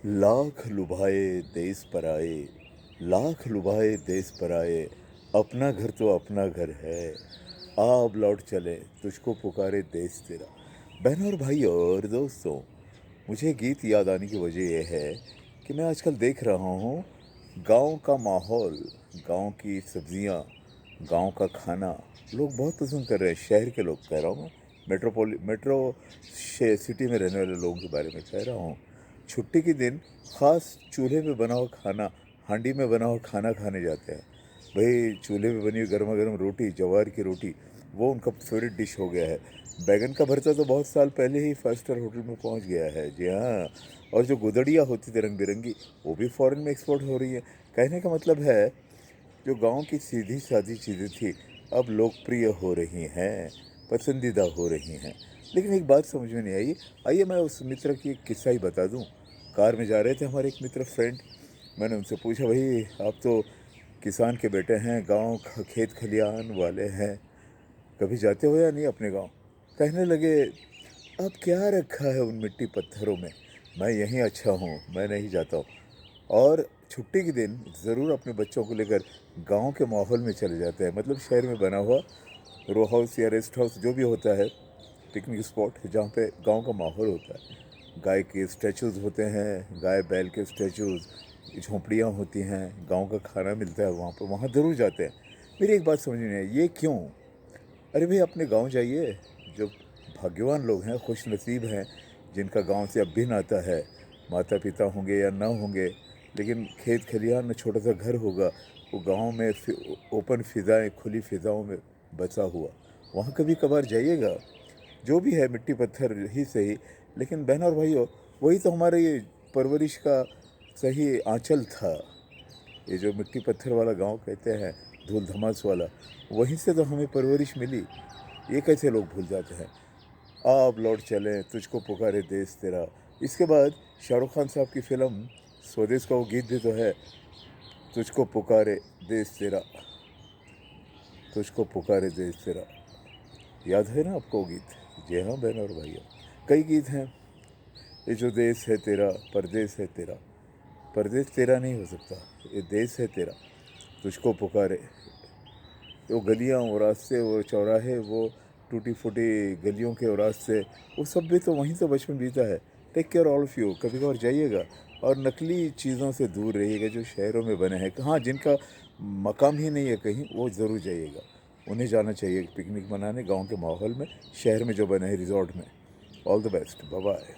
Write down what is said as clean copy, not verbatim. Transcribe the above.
लाख लुभाए देश पर आए, लाख लुभाए देश पर आए, अपना घर तो अपना घर है। आ अब लौट चले, तुझको पुकारे देश तेरा। बहनों और भाइयों और दोस्तों, मुझे गीत याद आने की वजह यह है कि मैं आजकल देख रहा हूँ गांव का माहौल, गांव की सब्जियाँ, गांव का खाना लोग बहुत पसंद कर रहे हैं। शहर के लोग कह रहा हूँ मैं, मेट्रो सिटी में रहने वाले लोगों के बारे में कह रहा हूँ। छुट्टी के दिन ख़ास चूल्हे पे बना हुआ खाना, हांडी में बना हुआ खाना खाने जाते हैं। भाई चूल्हे पे बनी हुई गर्मा गर्म रोटी, जवार की रोटी, वो उनका फेवरेट डिश हो गया है। बैगन का भरता तो बहुत साल पहले ही फाइव स्टार होटल में पहुंच गया है, जी हाँ। और जो गुदड़िया होती थी रंग बिरंगी, वो भी फॉरेन में एक्सपोर्ट हो रही है। कहने का मतलब है, जो गांव की सीधी सादी चीज़ें थी अब लोकप्रिय हो रही हैं, पसंदीदा हो रही हैं। लेकिन एक बात समझ में नहीं आई। आइए मैं उस मित्र की एक किस्सा ही बता दूं। कार में जा रहे थे हमारे एक मित्र फ्रेंड। मैंने उनसे पूछा, भाई आप तो किसान के बेटे हैं, गांव खेत खलियान वाले हैं, कभी जाते हो या नहीं अपने गांव? कहने लगे, अब क्या रखा है उन मिट्टी पत्थरों में, मैं यहीं अच्छा हूँ, मैं नहीं जाता हूँ। और छुट्टी के दिन ज़रूर अपने बच्चों को लेकर गांव के माहौल में चले जाते हैं। मतलब शहर में बना हुआ रो हाउस या रेस्ट हाउस जो भी होता है, पिकनिक स्पॉट जहाँ पे गांव का माहौल होता है। गाय के स्टैचूज़ होते हैं, गाय बैल के स्टैचूज़, झोंपड़ियाँ होती हैं, गांव का खाना मिलता है वहाँ पर, वहाँ ज़रूर जाते हैं। मेरी एक बात समझ में नहीं आई, ये क्यों? अरे भाई अपने गांव जाइए। जो भाग्यवान लोग हैं, खुश नसीब हैं, जिनका गांव से अब भी नाता है, माता पिता होंगे या ना होंगे, लेकिन खेत खलिहान में छोटा सा घर होगा, वो गांव में ओपन फिज़ाएँ, खुली फिज़ाओं में बसा हुआ, वहाँ कभी कभार जाइएगा। जो भी है मिट्टी पत्थर ही सही, लेकिन बहन और भाइयों, वही तो हमारे ये परवरिश का सही आंचल था। ये जो मिट्टी पत्थर वाला गांव कहते हैं, धूल धमास वाला, वहीं से तो हमें परवरिश मिली। ये कैसे लोग भूल जाते हैं। आप लौट चले, तुझको पुकारे देश तेरा। इसके बाद शाहरुख खान साहब की फिल्म स्वदेश का वो गीत भी तो है, तुझको पुकारे देश तेरा, तुझको पुकारे देश तेरा। याद है ना आपको वो गीत? जी हाँ बहन और भाइयों, कई गीत हैं। ये जो देश है तेरा, परदेश है तेरा, परदेश तेरा नहीं हो सकता, ये देश है तेरा, तुझको पुकारे। वो गलियाँ, वो रास्ते, वो चौराहे, वो टूटी फूटी गलियों के वो रास्ते, वो सब भी तो वहीं से बचपन बीता है। Take care all of you, कभी कभार जाइएगा और नकली चीज़ों से दूर रहिएगा जो शहरों में बने हैं। हाँ, जिनका मकाम ही नहीं है कहीं, वो ज़रूर जाइएगा। उन्हें जाना चाहिए पिकनिक मनाने गांव के माहौल में, शहर में जो बने हैं रिजॉर्ट में। All the best, bye bye.